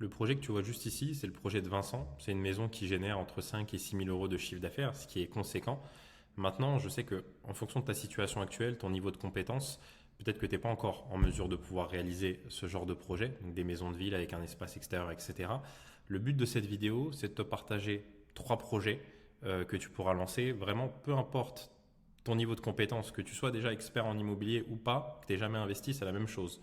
Le projet que tu vois juste ici, c'est le projet de Vincent. C'est une maison qui génère entre 5 et 6 000 euros de chiffre d'affaires, ce qui est conséquent. Maintenant, je sais que en fonction de ta situation actuelle, ton niveau de compétence, peut-être que tu n'es pas encore en mesure de pouvoir réaliser ce genre de projet, donc des maisons de ville avec un espace extérieur, etc. Le but de cette vidéo, c'est de te partager trois projets que tu pourras lancer. Vraiment, peu importe ton niveau de compétence, que tu sois déjà expert en immobilier ou pas, que tu n'aies jamais investi, c'est la même chose.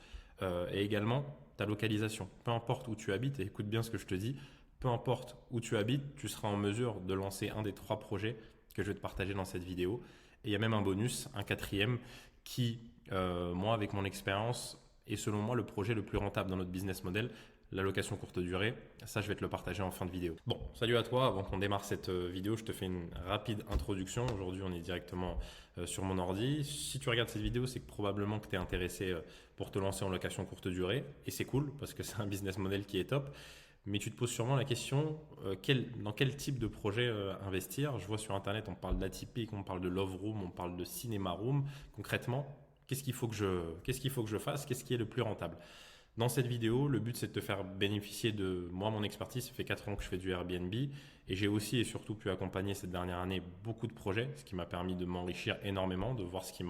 Et également, ta localisation. Peu importe où tu habites, et écoute bien ce que je te dis, peu importe où tu habites, tu seras en mesure de lancer un des trois projets que je vais te partager dans cette vidéo. Et il y a même un bonus, un quatrième, qui, moi, avec mon expérience, est selon moi le projet le plus rentable dans notre business model, la location courte durée. Ça, je vais te le partager en fin de vidéo. Bon, salut à toi. Avant qu'on démarre cette vidéo, je te fais une rapide introduction. Aujourd'hui, on est directement sur mon ordi. Si tu regardes cette vidéo, c'est que probablement que tu es intéressé pour te lancer en location courte durée. Et c'est cool parce que c'est un business model qui est top. Mais tu te poses sûrement la question, dans quel type de projet investir? Je vois sur Internet, on parle d'atypique, on parle de love room, on parle de cinéma room. Concrètement, qu'est-ce qu'il faut que je fasse? Qu'est-ce qui est le plus rentable? Dans cette vidéo, le but c'est de te faire bénéficier de moi, mon expertise. Ça fait 4 ans que je fais du Airbnb et j'ai aussi et surtout pu accompagner cette dernière année beaucoup de projets, ce qui m'a permis de m'enrichir énormément, de voir ce qui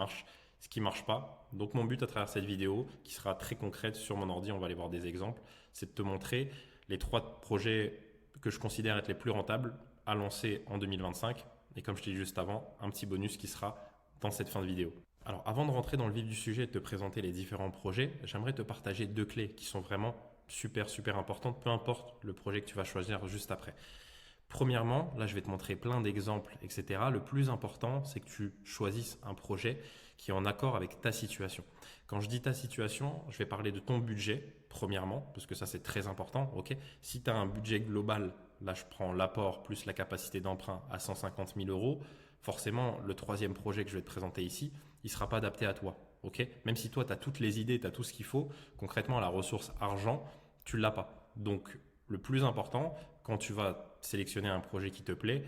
marche pas. Donc mon but à travers cette vidéo, qui sera très concrète sur mon ordi, on va aller voir des exemples, c'est de te montrer les trois projets que je considère être les plus rentables à lancer en 2025. Et comme je t'ai dit juste avant, un petit bonus qui sera dans cette fin de vidéo. Alors avant de rentrer dans le vif du sujet et de te présenter les différents projets, j'aimerais te partager deux clés qui sont vraiment super importantes, peu importe le projet que tu vas choisir juste après. Premièrement, là je vais te montrer plein d'exemples, etc. Le plus important, c'est que tu choisisses un projet qui est en accord avec ta situation. Quand je dis ta situation, je vais parler de ton budget, premièrement, parce que ça c'est très important. Ok, si tu as un budget global, là je prends l'apport plus la capacité d'emprunt à 150 000 euros, forcément le troisième projet que je vais te présenter ici, il ne sera pas adapté à toi. Ok, même si toi tu as toutes les idées, tu as tout ce qu'il faut, concrètement la ressource argent, tu ne l'as pas. Donc le plus important, quand tu vas sélectionner un projet qui te plaît,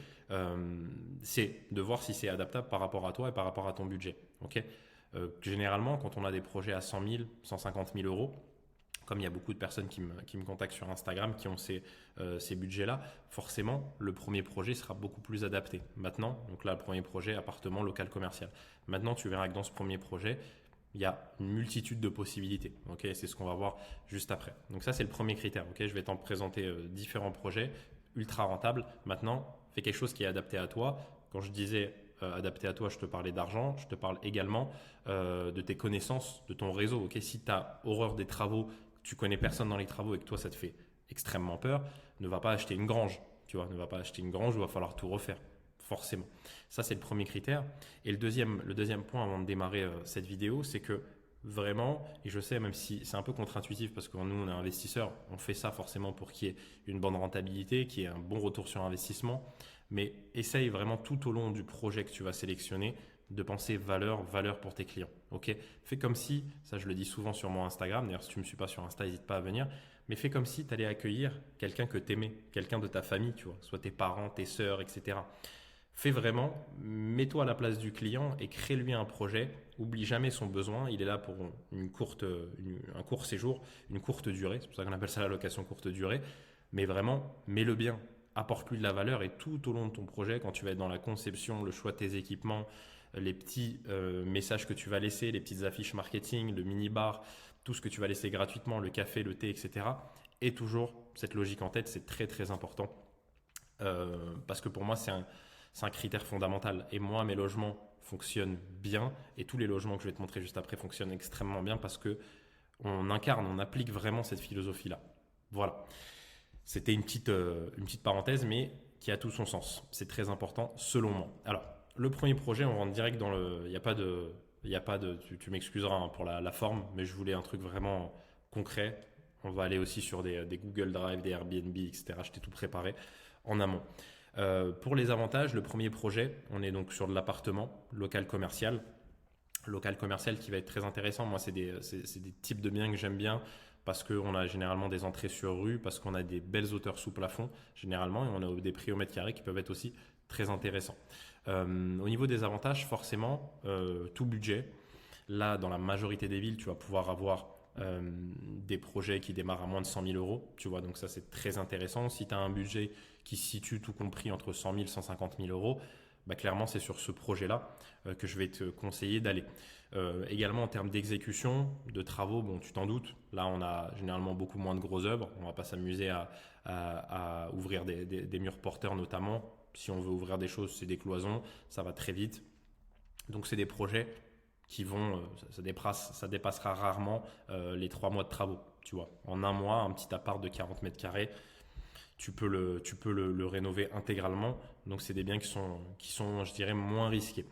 c'est de voir si c'est adaptable par rapport à toi et par rapport à ton budget. Ok. Généralement, quand on a des projets à 100 000, 150 000 euros, comme il y a beaucoup de personnes qui me contactent sur Instagram, qui ont ces budgets-là, forcément, le premier projet sera beaucoup plus adapté. Maintenant, donc là, le premier projet, appartement, local, commercial. Maintenant, tu verras que dans ce premier projet, il y a une multitude de possibilités. Ok, c'est ce qu'on va voir juste après. Donc ça, c'est le premier critère. Ok, je vais t'en présenter différents projets ultra rentables. Maintenant, fais quelque chose qui est adapté à toi. Quand je disais adapté à toi, je te parlais d'argent. Je te parle également de tes connaissances, de ton réseau. Ok, si tu as horreur des travaux, tu connais personne dans les travaux et que toi, ça te fait extrêmement peur, ne va pas acheter une grange. Tu vois, ne va pas acheter une grange où il va falloir tout refaire. Forcément. Ça, c'est le premier critère. Et le deuxième point avant de démarrer cette vidéo, c'est que vraiment, et je sais, même si c'est un peu contre-intuitif parce que nous, on est investisseurs, on fait ça forcément pour qu'il y ait une bonne rentabilité, qu'il y ait un bon retour sur investissement, mais essaye vraiment tout au long du projet que tu vas sélectionner de penser valeur pour tes clients. Ok, fais comme si, ça je le dis souvent sur mon Instagram, d'ailleurs si tu ne me suis pas sur Insta, n'hésite pas à venir, mais fais comme si tu allais accueillir quelqu'un que tu aimais, quelqu'un de ta famille, tu vois, soit tes parents, tes sœurs, etc. Fais vraiment, mets-toi à la place du client et crée-lui un projet. Oublie jamais son besoin. Il est là pour un court séjour, une courte durée. C'est pour ça qu'on appelle ça la location courte durée. Mais vraiment, mets-le bien. Apporte-lui de la valeur et tout au long de ton projet, quand tu vas être dans la conception, le choix de tes équipements, les petits messages que tu vas laisser, les petites affiches marketing, le mini-bar, tout ce que tu vas laisser gratuitement, le café, le thé, etc. Et toujours cette logique en tête, c'est très important. Parce que pour moi, c'est un critère fondamental. Et moi, mes logements fonctionnent bien et tous les logements que je vais te montrer juste après fonctionnent extrêmement bien parce que on applique vraiment cette philosophie-là. Voilà. C'était une petite parenthèse, mais qui a tout son sens. C'est très important selon moi. Alors, le premier projet, on rentre direct dans le. Il y a pas de. Tu m'excuseras hein, pour la forme, mais je voulais un truc vraiment concret. On va aller aussi sur des Google Drive, des Airbnb, etc. Je t'ai tout préparé en amont. Pour les avantages, le premier projet, on est donc sur de l'appartement local commercial. Local commercial qui va être très intéressant. Moi, c'est des types de biens que j'aime bien parce qu'on a généralement des entrées sur rue, parce qu'on a des belles hauteurs sous plafond généralement et on a des prix au mètre carré qui peuvent être aussi très intéressants. Au niveau des avantages, forcément, tout budget. Là, dans la majorité des villes, tu vas pouvoir avoir des projets qui démarrent à moins de 100 000 euros, tu vois, donc ça c'est très intéressant. Si tu as un budget qui se situe tout compris entre 100 000 et 150 000 euros, bah, clairement c'est sur ce projet-là que je vais te conseiller d'aller. Également en termes d'exécution, de travaux, bon tu t'en doutes, là on a généralement beaucoup moins de grosses œuvres, on ne va pas s'amuser à ouvrir des murs porteurs notamment. Si on veut ouvrir des choses, c'est des cloisons, ça va très vite. Donc c'est des projets qui vont, ça dépassera rarement les 3 mois de travaux. Tu vois, en un mois, un petit appart de 40 mètres carrés, tu peux le rénover intégralement. Donc c'est des biens qui sont, je dirais, moins risqués.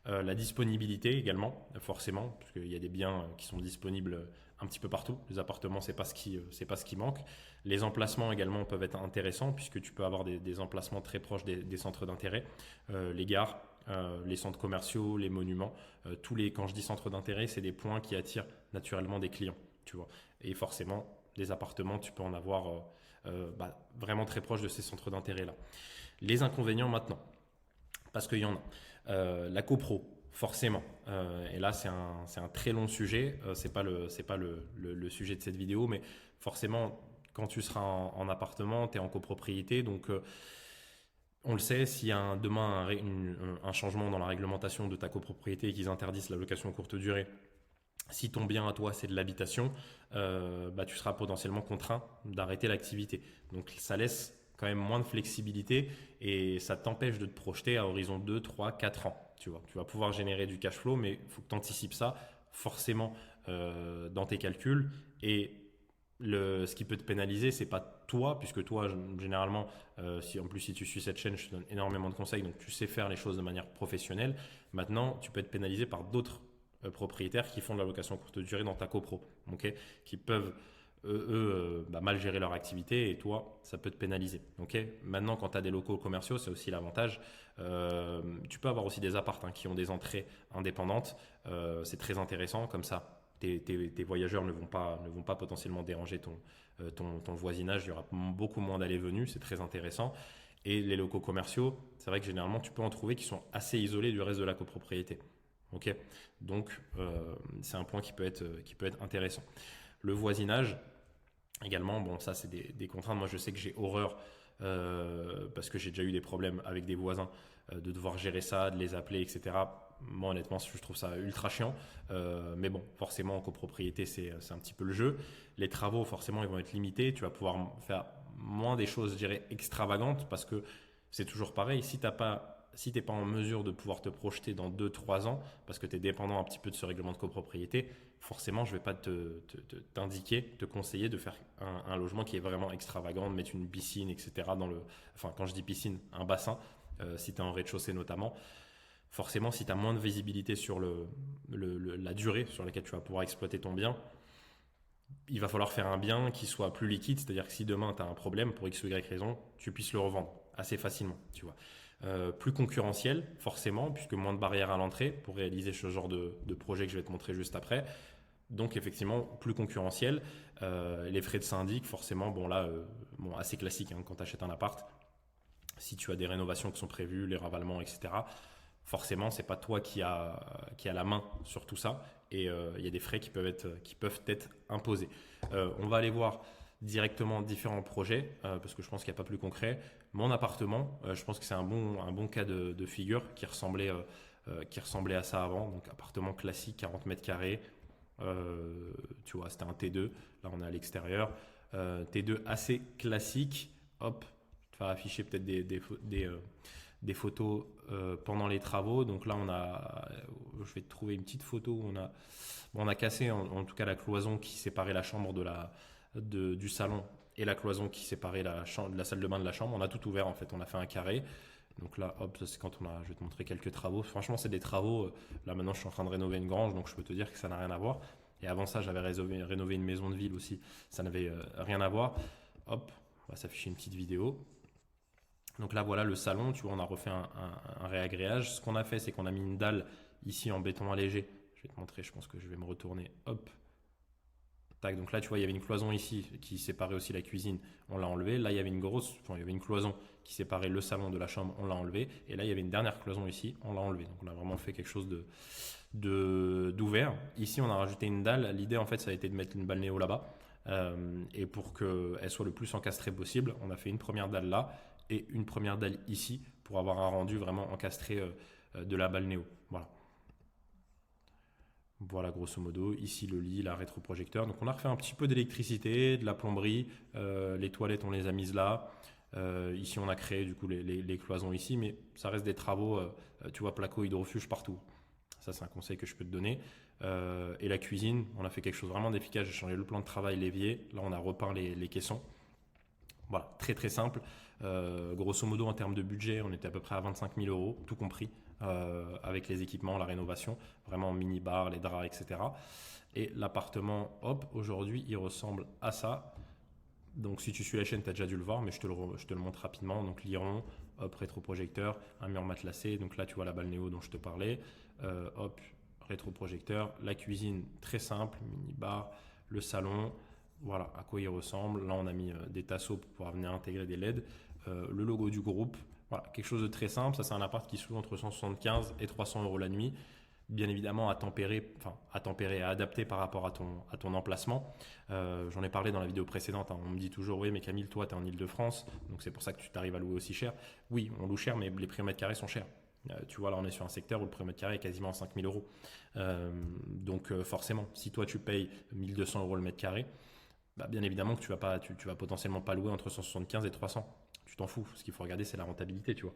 La disponibilité également, forcément, parce qu'il y a des biens qui sont disponibles un petit peu partout. Les appartements, c'est pas ce qui manque. Les emplacements également peuvent être intéressants puisque tu peux avoir des emplacements très proches des centres d'intérêt, les gares, les centres commerciaux, les monuments. Quand je dis centres d'intérêt, c'est des points qui attirent naturellement des clients, tu vois. Et forcément, des appartements, tu peux en avoir vraiment très proche de ces centres d'intérêt-là. Les inconvénients maintenant, parce qu'il y en a. La copro, forcément. Et là, c'est un très long sujet. C'est pas le sujet de cette vidéo, mais forcément, quand tu seras en appartement, tu es en copropriété. Donc, on le sait, s'il y a demain un changement dans la réglementation de ta copropriété et qu'ils interdisent la location courte durée, si ton bien à toi c'est de l'habitation, tu seras potentiellement contraint d'arrêter l'activité. Donc ça laisse quand même moins de flexibilité et ça t'empêche de te projeter à horizon 2, 3, 4 ans. Tu vois. Tu vas pouvoir générer du cash flow, mais il faut que tu anticipes ça forcément dans tes calculs. Et ce qui peut te pénaliser, c'est pas toi, puisque toi, généralement, si tu suis cette chaîne, je te donne énormément de conseils, donc tu sais faire les choses de manière professionnelle. Maintenant, tu peux être pénalisé par d'autres propriétaires qui font de la location courte durée dans ta copro, ok, qui peuvent mal gérer leur activité et toi, ça peut te pénaliser. Ok. Maintenant, quand tu as des locaux commerciaux, c'est aussi l'avantage. Tu peux avoir aussi des appartements qui ont des entrées indépendantes. C'est très intéressant. Comme ça, tes voyageurs ne vont pas potentiellement déranger ton voisinage. Il y aura beaucoup moins d'allées-venues. C'est très intéressant. Et les locaux commerciaux, c'est vrai que généralement, tu peux en trouver qui sont assez isolés du reste de la copropriété. Ok. Donc, c'est un point qui peut être intéressant. Le voisinage, également, bon, ça, c'est des contraintes. Moi, je sais que j'ai horreur parce que j'ai déjà eu des problèmes avec des voisins de devoir gérer ça, de les appeler, etc. Moi, honnêtement, je trouve ça ultra chiant. Mais bon, forcément, en copropriété, c'est un petit peu le jeu. Les travaux, forcément, ils vont être limités. Tu vas pouvoir faire moins des choses, je dirais, extravagantes parce que c'est toujours pareil. Si tu n'es pas en mesure de pouvoir te projeter dans 2-3 ans parce que tu es dépendant un petit peu de ce règlement de copropriété, forcément, je ne vais pas t'indiquer, te conseiller de faire un logement qui est vraiment extravagant, de mettre une piscine, etc. Quand je dis piscine, un bassin, si tu es en rez-de-chaussée notamment. Forcément, si tu as moins de visibilité sur la durée sur laquelle tu vas pouvoir exploiter ton bien, il va falloir faire un bien qui soit plus liquide, c'est-à-dire que si demain tu as un problème pour X ou Y raison, tu puisses le revendre assez facilement, tu vois. Plus concurrentiel, forcément, puisque moins de barrières à l'entrée pour réaliser ce genre de projet que je vais te montrer juste après. Donc effectivement, plus concurrentiel. Les frais de syndic, forcément, assez classique quand tu achètes un appart. Si tu as des rénovations qui sont prévues, les ravalements, etc., forcément, c'est pas toi qui a la main sur tout ça. Et il y a des frais qui peuvent être imposés. On va aller voir directement différents projets parce que je pense qu'il n'y a pas plus concret. Mon appartement, je pense que c'est un bon cas de figure qui ressemblait à ça avant. Donc appartement classique, 40 mètres carrés. Tu vois, c'était un T2. Là, on est à l'extérieur. T2 assez classique. Hop, je vais te faire afficher peut-être des photos pendant les travaux. Donc là, je vais te trouver une petite photo où on a cassé en tout cas la cloison qui séparait la chambre du salon et la cloison qui séparait la salle de bain de la chambre. On a tout ouvert en fait, on a fait un carré. Donc là, hop, ça c'est quand je vais te montrer quelques travaux. Franchement, c'est des travaux. Là maintenant, je suis en train de rénover une grange, donc je peux te dire que ça n'a rien à voir. Et avant ça, j'avais rénové une maison de ville aussi. Ça n'avait rien à voir. Hop, on va s'afficher une petite vidéo. Donc là, voilà le salon. Tu vois, on a refait un réagréage. Ce qu'on a fait, c'est qu'on a mis une dalle ici en béton allégé. Je vais te montrer, je pense que je vais me retourner. Hop. Tac, donc là, tu vois, il y avait une cloison ici qui séparait aussi la cuisine. On l'a enlevée. Là, il y avait une cloison qui séparait le salon de la chambre. On l'a enlevée. Et là, il y avait une dernière cloison ici. On l'a enlevée. Donc, on a vraiment fait quelque chose d'ouvert. Ici, on a rajouté une dalle. L'idée, en fait, ça a été de mettre une balle néo là-bas. Et pour qu'elle soit le plus encastrée possible, on a fait une première dalle là et une première dalle ici pour avoir un rendu vraiment encastré de la balle néo. Voilà. Voilà, grosso modo, ici le lit, la rétroprojecteur. Donc on a refait un petit peu d'électricité, de la plomberie, les toilettes on les a mises là. Ici on a créé du coup les cloisons ici, mais ça reste des travaux, tu vois, placo hydrofuge partout. Ça c'est un conseil que je peux te donner. Et la cuisine, on a fait quelque chose vraiment d'efficace. J'ai changé le plan de travail, l'évier. Là on a repeint les caissons. Voilà, très très simple. Grosso modo en termes de budget, on était à peu près à 25 000 euros, tout compris. Avec les équipements, la rénovation, vraiment mini-bar, les draps, etc. Et l'appartement, hop, aujourd'hui, il ressemble à ça. Donc si tu suis la chaîne, tu as déjà dû le voir, mais je te le montre rapidement. Donc l'iron, hop, rétroprojecteur, un mur matelassé. Donc là, tu vois la balle néo dont je te parlais. Hop, rétroprojecteur. La cuisine, très simple, mini-bar. Le salon, voilà à quoi il ressemble. Là, on a mis des tasseaux pour pouvoir venir intégrer des LED. Le logo du groupe. Voilà, quelque chose de très simple. Ça, c'est un appart qui se loue entre 175 et 300 euros la nuit. Bien évidemment, à tempérer, à adapter par rapport à ton emplacement. J'en ai parlé dans la vidéo précédente. Hein. On me dit toujours, oui, mais Camille, toi, tu es en Île-de-France, donc c'est pour ça que tu t'arrives à louer aussi cher. Oui, on loue cher, mais les prix au mètre carré sont chers. Tu vois, là, on est sur un secteur où le prix au mètre carré est quasiment 5 000 euros. Donc, forcément, si toi, tu payes 1 200 euros le mètre carré, bah, bien évidemment que tu vas potentiellement pas louer entre 175 et 300. Tu t'en fous. Ce qu'il faut regarder, c'est la rentabilité, tu vois.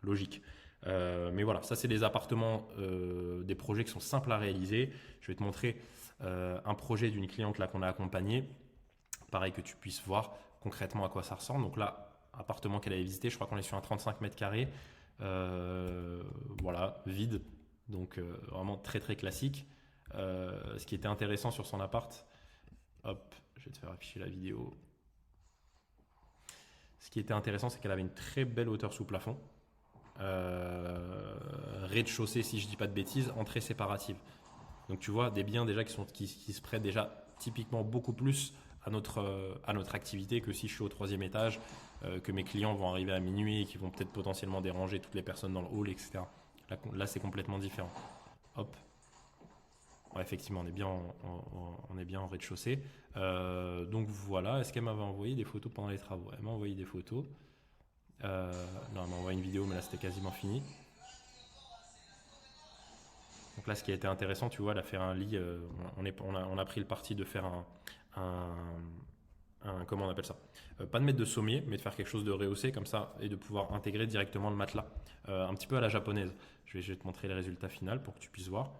Logique. Mais voilà, ça c'est des appartements, des projets qui sont simples à réaliser. Je vais te montrer un projet d'une cliente là qu'on a accompagnée. Pareil que tu puisses voir concrètement à quoi ça ressemble. Donc là, appartement qu'elle avait visité, je crois qu'on est sur un 35 mètres carrés. Voilà, vide. Donc vraiment très très classique. Ce qui était intéressant sur son appart, hop, je vais te faire afficher la vidéo. Ce qui était intéressant, c'est qu'elle avait une très belle hauteur sous plafond. Rez-de-chaussée, si je dis pas de bêtises, entrée séparative. Donc tu vois, des biens déjà qui se prêtent déjà typiquement beaucoup plus à notre activité que si je suis au troisième étage, que mes clients vont arriver à minuit et qui vont peut-être potentiellement déranger toutes les personnes dans le hall, etc. Là c'est complètement différent. Hop. Ouais, effectivement, on est bien en rez-de-chaussée. Donc voilà, est-ce qu'elle m'avait envoyé des photos pendant les travaux? Elle m'a envoyé des photos. Non, elle m'a envoyé une vidéo, mais là c'était quasiment fini. Donc là, ce qui a été intéressant, tu vois, elle a fait un lit. On a pris le parti de faire comment on appelle ça? Pas de mettre de sommier, mais de faire quelque chose de rehaussé comme ça et de pouvoir intégrer directement le matelas, un petit peu à la japonaise. Je vais te montrer les résultats finaux pour que tu puisses voir.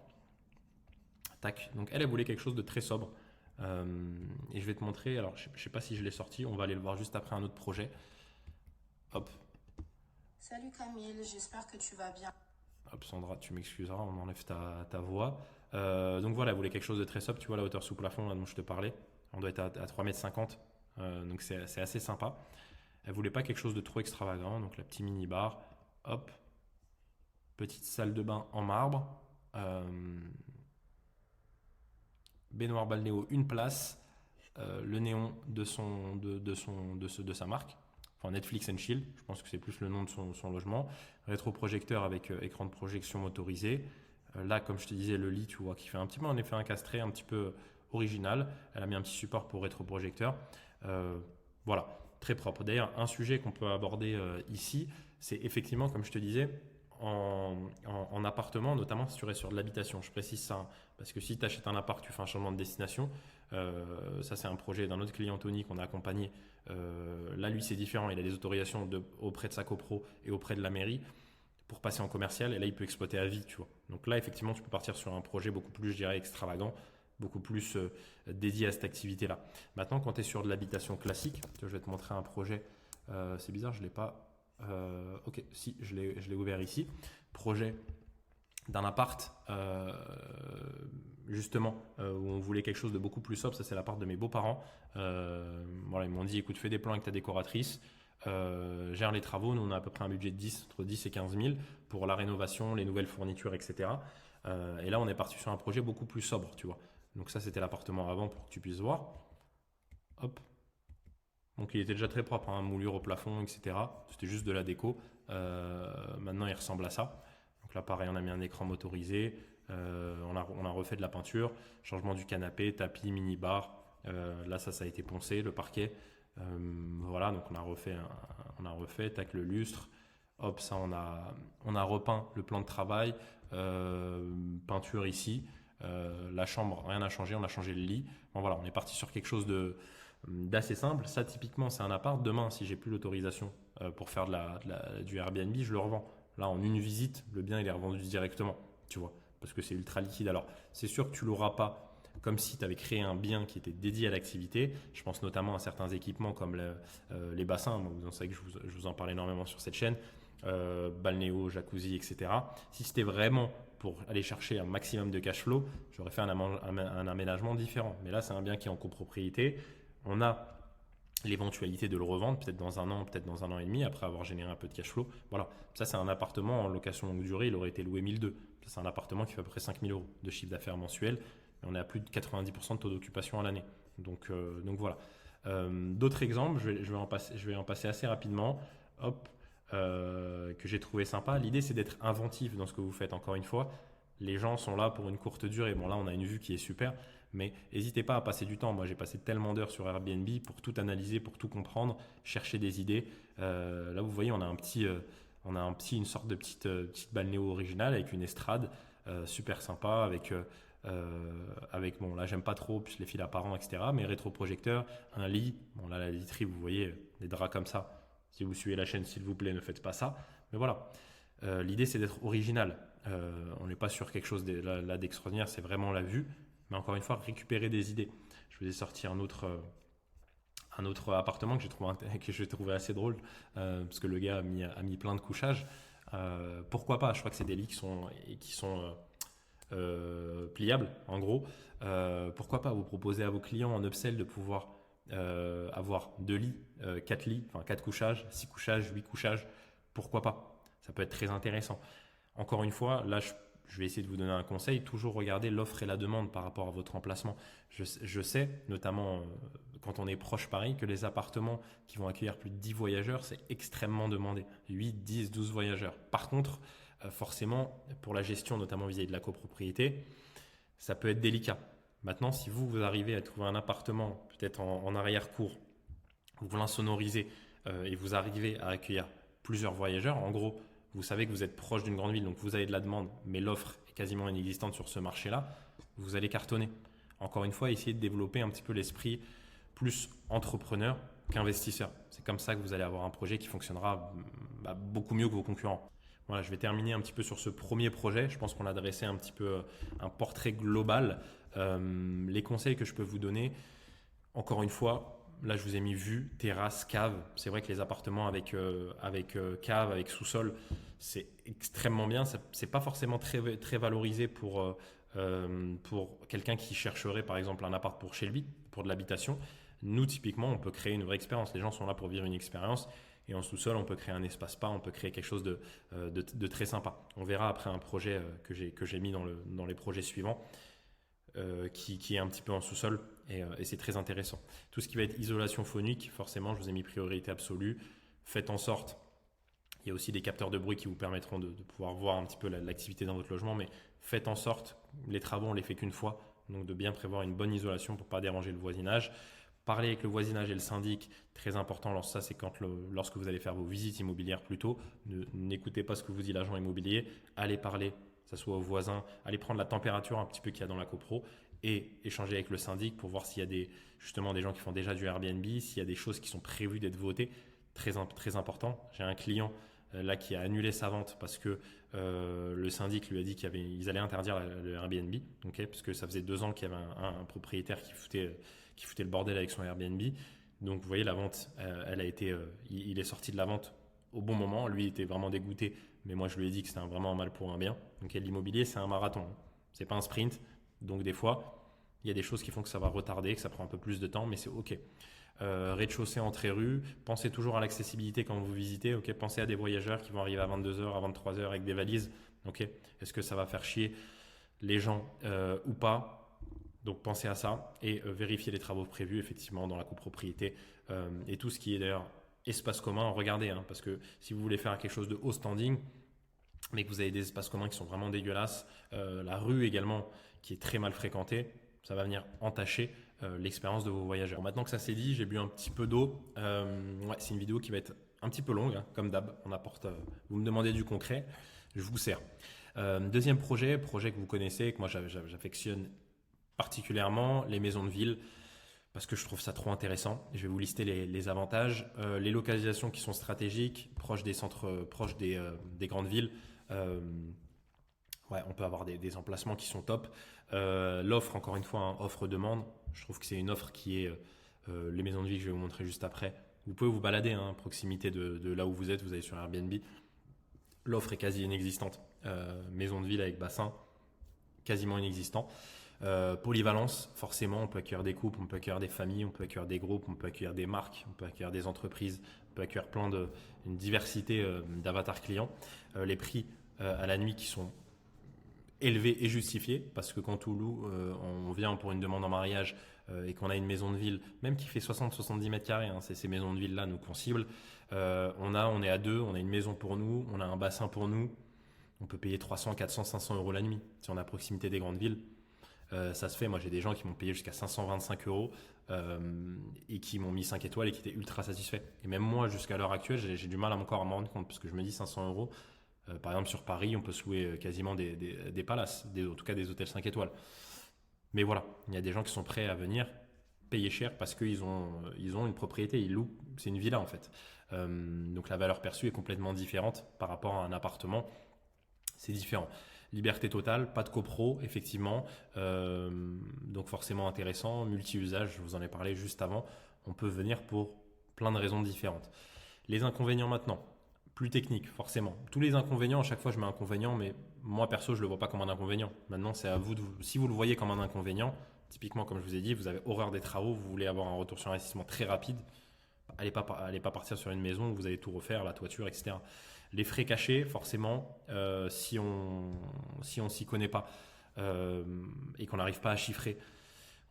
Tac. Donc elle voulait quelque chose de très sobre. Et je vais te montrer. Alors, je sais pas si je l'ai sorti. On va aller le voir juste après un autre projet. Hop. Salut Camille, j'espère que tu vas bien. Hop, Sandra, tu m'excuseras, on enlève ta voix. Donc voilà, elle voulait quelque chose de très sobre. Tu vois la hauteur sous plafond là, dont je te parlais. On doit être à 3,50 m. Donc c'est assez sympa. Elle voulait pas quelque chose de trop extravagant. Donc la petite mini-bar. Hop. Petite salle de bain en marbre. Baignoire balnéo, une place. Le néon de sa marque. Enfin, Netflix and Chill, je pense que c'est plus le nom de son logement. Rétroprojecteur avec écran de projection motorisé. Là, comme je te disais, le lit, tu vois, qui fait un petit peu un effet incastré, un petit peu original. Elle a mis un petit support pour rétroprojecteur. Voilà, très propre. D'ailleurs, un sujet qu'on peut aborder ici, c'est effectivement, comme je te disais, en appartement, notamment si tu restes sur de l'habitation. Je précise ça, hein, parce que si tu achètes un appart, tu fais un changement de destination. Ça, c'est un projet d'un autre client, Tony, qu'on a accompagné. Là, lui, c'est différent. Il a des autorisations auprès de sa copro et auprès de la mairie pour passer en commercial. Et là, il peut exploiter à vie, tu vois. Donc là, effectivement, tu peux partir sur un projet beaucoup plus, je dirais, extravagant, beaucoup plus dédié à cette activité-là. Maintenant, quand tu es sur de l'habitation classique, je vais te montrer un projet. C'est bizarre, je ne l'ai pas. Ok, si, je l'ai ouvert ici. Projet d'un appart, justement, où on voulait quelque chose de beaucoup plus sobre. Ça, c'est l'appart de mes beaux-parents. Voilà, ils m'ont dit, écoute, fais des plans avec ta décoratrice, gère les travaux. Nous, on a à peu près un budget de entre 10 et 15 000 pour la rénovation, les nouvelles fournitures, etc. Et là, on est parti sur un projet beaucoup plus sobre, tu vois. Donc ça, c'était l'appartement avant pour que tu puisses voir. Hop. Donc il était déjà très propre, hein, moulure au plafond, etc. C'était juste de la déco. Maintenant, il ressemble à ça. Donc là, pareil, on a mis un écran motorisé. On a refait de la peinture, changement du canapé, tapis, mini-bar. Là, ça a été poncé, le parquet. Voilà, donc on a refait, tac, le lustre. Hop, ça, on a repeint le plan de travail. Peinture ici. La chambre, rien n'a changé, on a changé le lit. Bon, voilà, on est parti sur quelque chose d'assez simple. Ça, typiquement, c'est un appart. Demain, si j'ai plus l'autorisation pour faire du Airbnb, je le revends. Là, en une visite, le bien, il est revendu directement, tu vois, parce que c'est ultra liquide. Alors, c'est sûr que tu l'auras pas comme si tu avais créé un bien qui était dédié à l'activité. Je pense notamment à certains équipements comme les bassins. Vous savez que je vous en parle énormément sur cette chaîne. Balnéo, jacuzzi, etc. Si c'était vraiment pour aller chercher un maximum de cash flow, j'aurais fait un aménagement différent. Mais là, c'est un bien qui est en copropriété. On a l'éventualité de le revendre peut-être dans un an, peut-être dans un an et demi, après avoir généré un peu de cash flow. Voilà, ça c'est un appartement en location longue durée, il aurait été loué 1002. Ça, c'est un appartement qui fait à peu près 5000 euros de chiffre d'affaires mensuel. Et on est à plus de 90% de taux d'occupation à l'année. Donc voilà. D'autres exemples, je vais en passer assez rapidement. Hop, que j'ai trouvé sympa. L'idée, c'est d'être inventif dans ce que vous faites. Encore une fois, les gens sont là pour une courte durée. Bon, là, on a une vue qui est super, mais n'hésitez pas à passer du temps. Moi, j'ai passé tellement d'heures sur Airbnb pour tout analyser, pour tout comprendre, chercher des idées. Là, vous voyez, on a une sorte de petite balnéo originale avec une estrade super sympa, avec bon, là, j'aime pas trop, plus les fils apparents, etc. Mais rétroprojecteur, un lit. Bon, là, la literie, vous voyez, des draps comme ça. Si vous suivez la chaîne, s'il vous plaît, ne faites pas ça. Mais voilà, l'idée, c'est d'être original. On n'est pas sur quelque chose là d'extraordinaire, c'est vraiment la vue. Mais encore une fois, récupérer des idées. Je vous ai sorti un autre appartement que j'ai trouvé assez drôle parce que le gars a mis plein de couchages. Pourquoi pas? Je crois que c'est des lits qui sont pliables, en gros. Pourquoi pas vous proposer à vos clients en upsell de pouvoir avoir 2 lits, 4 lits, enfin 4 couchages, 6 couchages, 8 couchages. Pourquoi pas? Ça peut être très intéressant. Encore une fois, là, je vais essayer de vous donner un conseil. Toujours regarder l'offre et la demande par rapport à votre emplacement. Je sais, notamment quand on est proche Paris, que les appartements qui vont accueillir plus de 10 voyageurs, c'est extrêmement demandé. 8, 10, 12 voyageurs. Par contre, forcément, pour la gestion, notamment vis-à-vis de la copropriété, ça peut être délicat. Maintenant, si vous arrivez à trouver un appartement, peut-être en arrière-cour, vous l'insonorisez et vous arrivez à accueillir plusieurs voyageurs, en gros, vous savez que vous êtes proche d'une grande ville, donc vous avez de la demande, mais l'offre est quasiment inexistante sur ce marché-là, vous allez cartonner. Encore une fois, essayez de développer un petit peu l'esprit plus entrepreneur qu'investisseur. C'est comme ça que vous allez avoir un projet qui fonctionnera beaucoup mieux que vos concurrents. Voilà, je vais terminer un petit peu sur ce premier projet. Je pense qu'on a dressé un petit peu un portrait global. Les conseils que je peux vous donner, encore une fois, là je vous ai mis vue, terrasse, cave. C'est vrai que les appartements avec cave, avec sous-sol, c'est extrêmement bien. C'est pas forcément très valorisé pour quelqu'un qui chercherait par exemple un appart pour chez lui, pour de l'habitation. Nous, typiquement, on peut créer une vraie expérience. Les gens sont là pour vivre une expérience. Et en sous-sol, on peut créer un espace spa, on peut créer quelque chose de très sympa. On verra après un projet que j'ai mis dans les projets suivants, qui est un petit peu en sous-sol et c'est très intéressant. Tout ce qui va être isolation phonique, forcément, je vous ai mis priorité absolue. Faites en sorte, il y a aussi des capteurs de bruit qui vous permettront de pouvoir voir un petit peu l'activité dans votre logement, mais faites en sorte, les travaux, on les fait qu'une fois, donc de bien prévoir une bonne isolation pour ne pas déranger le voisinage. Parler avec le voisinage et le syndic, très important. Ça, c'est lorsque vous allez faire vos visites immobilières plutôt. N'écoutez pas ce que vous dit l'agent immobilier. Allez parler, que ce soit aux voisins. Allez prendre la température un petit peu qu'il y a dans la copro et échanger avec le syndic pour voir s'il y a justement des gens qui font déjà du Airbnb, s'il y a des choses qui sont prévues d'être votées. Très, très important. J'ai un client là qui a annulé sa vente parce que le syndic lui a dit qu'ils allaient interdire le Airbnb, parce que ça faisait 2 ans qu'il y avait un propriétaire qui foutait le bordel avec son Airbnb. Donc vous voyez, la vente, il est sorti de la vente au bon moment. Lui, il était vraiment dégoûté, mais moi je lui ai dit que c'était vraiment un mal pour un bien. Donc l'immobilier, c'est un marathon, c'est pas un sprint. Donc des fois, il y a des choses qui font que ça va retarder, que ça prend un peu plus de temps, mais c'est ok. Rez-de-chaussée, entrée-rue, pensez toujours à l'accessibilité quand vous visitez. Pensez à des voyageurs qui vont arriver à 22h, à 23h avec des valises. Est-ce que ça va faire chier les gens ou pas? Donc pensez à ça et vérifiez les travaux prévus effectivement dans la copropriété et tout ce qui est d'ailleurs espace commun. Regardez, parce que si vous voulez faire quelque chose de haut standing, mais que vous avez des espaces communs qui sont vraiment dégueulasses, la rue également qui est très mal fréquentée, ça va venir entacher l'expérience de vos voyageurs. Bon, maintenant que ça c'est dit, j'ai bu un petit peu d'eau. Ouais, c'est une vidéo qui va être un petit peu longue, hein, comme d'hab. Vous me demandez du concret, je vous sers. Deuxième projet que vous connaissez, que moi j'affectionne particulièrement, les maisons de ville, parce que je trouve ça trop intéressant. Je vais vous lister les avantages. Les localisations qui sont stratégiques, proches des centres, proches des grandes villes. Ouais, on peut avoir des emplacements qui sont top. L'offre, encore une fois, hein, offre-demande. Je trouve que c'est une offre qui est les maisons de vie que je vais vous montrer juste après. Vous pouvez vous balader hein, à proximité de là où vous êtes. Vous allez sur Airbnb. L'offre est quasi inexistante. Maison de ville avec bassin, quasiment inexistant. Polyvalence, forcément, on peut accueillir des couples, on peut accueillir des familles, on peut accueillir des groupes, on peut accueillir des marques, on peut accueillir des entreprises, on peut accueillir une diversité d'avatars clients. Les prix à la nuit qui sont élevés et justifiés, parce que quand on loue, on vient pour une demande en mariage et qu'on a une maison de ville, même qui fait 60-70 mètres carrés, hein, c'est ces maisons de ville-là nous qu'on cible, on est à deux, on a une maison pour nous, on a un bassin pour nous, on peut payer 300, 400, 500 euros la nuit si on est à proximité des grandes villes. Ça se fait, moi j'ai des gens qui m'ont payé jusqu'à 525 euros et qui m'ont mis 5 étoiles et qui étaient ultra satisfaits. Et même moi jusqu'à l'heure actuelle j'ai du mal encore à me rendre compte parce que je me dis 500 euros, par exemple sur Paris on peut se louer quasiment des palaces, en tout cas des hôtels 5 étoiles. Mais voilà, il y a des gens qui sont prêts à venir payer cher parce qu'ils ont une propriété, ils louent, c'est une villa en fait. Donc la valeur perçue est complètement différente par rapport à un appartement, c'est différent. Liberté totale, pas de copro, effectivement. Donc forcément intéressant. Multi-usage, je vous en ai parlé juste avant. On peut venir pour plein de raisons différentes. Les inconvénients maintenant, plus techniques, forcément. Tous les inconvénients, à chaque fois je mets inconvénient, mais moi perso, je ne le vois pas comme un inconvénient. Maintenant, c'est à vous, si vous le voyez comme un inconvénient, typiquement comme je vous ai dit, vous avez horreur des travaux, vous voulez avoir un retour sur investissement très rapide, allez pas partir sur une maison où vous allez tout refaire, la toiture, etc. Les frais cachés, forcément, si on s'y connaît pas et qu'on n'arrive pas à chiffrer,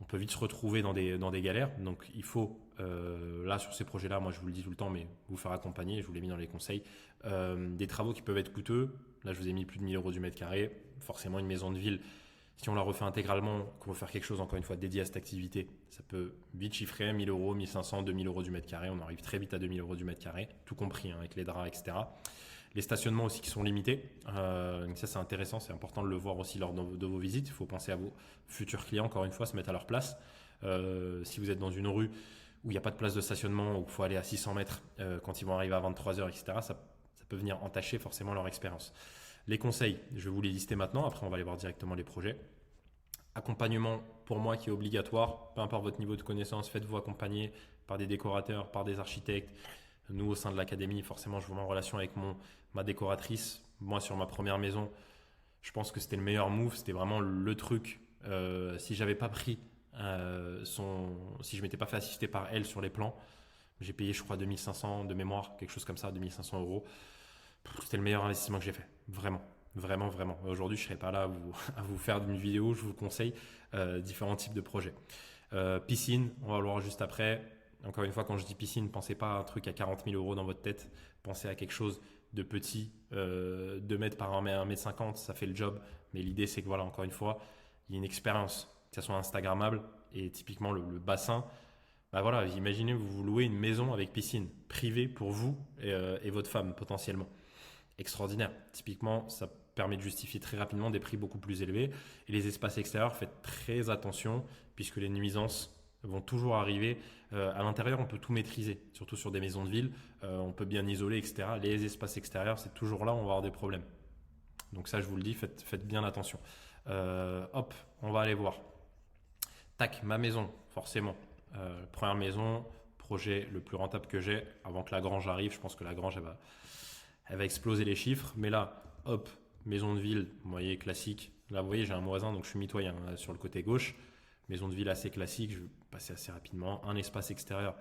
on peut vite se retrouver dans des galères. Donc il faut, là sur ces projets-là, moi je vous le dis tout le temps, mais vous faire accompagner, je vous l'ai mis dans les conseils, des travaux qui peuvent être coûteux. Là je vous ai mis plus de 1000 euros du mètre carré. Forcément une maison de ville, si on la refait intégralement, qu'on veut faire quelque chose encore une fois dédié à cette activité, ça peut vite chiffrer 1000 euros, 1500, 2000 euros du mètre carré. On arrive très vite à 2000 euros du mètre carré, tout compris hein, avec les draps, etc. Les stationnements aussi qui sont limités. Ça, c'est intéressant, c'est important de le voir aussi lors de vos visites. Il faut penser à vos futurs clients, encore une fois, se mettre à leur place. Si vous êtes dans une rue où il n'y a pas de place de stationnement, où il faut aller à 600 mètres quand ils vont arriver à 23 heures, etc., ça peut venir entacher forcément leur expérience. Les conseils, je vais vous les lister maintenant. Après, on va aller voir directement les projets. Accompagnement, pour moi, qui est obligatoire. Peu importe votre niveau de connaissance, faites-vous accompagner par des décorateurs, par des architectes. Nous, au sein de l'académie, forcément, je vous mets en relation avec ma décoratrice. Moi, sur ma première maison, je pense que c'était le meilleur move. C'était vraiment le truc. Si j'avais pas pris si je m'étais pas fait assister par elle sur les plans, j'ai payé, je crois, 2500 de mémoire, quelque chose comme ça, 2500 euros. C'était le meilleur investissement que j'ai fait. Vraiment. Vraiment, vraiment. Aujourd'hui, je ne serais pas là à vous faire une vidéo. Je vous conseille différents types de projets. Piscine, on va le voir juste après. Encore une fois, quand je dis piscine, pensez pas à un truc à 40 000 euros dans votre tête. Pensez à quelque chose de petit, 2 mètres par 1 mètre 50, ça fait le job. Mais l'idée, c'est que voilà, encore une fois, il y a une expérience, que ça soit Instagrammable. Et typiquement, le bassin, bah voilà, imaginez vous louez une maison avec piscine privée pour vous et votre femme potentiellement. Extraordinaire. Typiquement, ça permet de justifier très rapidement des prix beaucoup plus élevés. Et les espaces extérieurs, faites très attention puisque les nuisances vont toujours arriver. À l'intérieur, on peut tout maîtriser, surtout sur des maisons de ville. On peut bien isoler, etc. Les espaces extérieurs, c'est toujours là où on va avoir des problèmes. Donc ça, je vous le dis, faites bien attention. Hop, on va aller voir. Tac, ma maison, forcément. Première maison, projet le plus rentable que j'ai. Avant que la grange arrive, je pense que la grange, elle va exploser les chiffres. Mais là, hop, maison de ville, vous voyez, classique. Là, vous voyez, j'ai un voisin, donc je suis mitoyen sur le côté gauche. Maison de ville assez classique, je vais passer assez rapidement. Un espace extérieur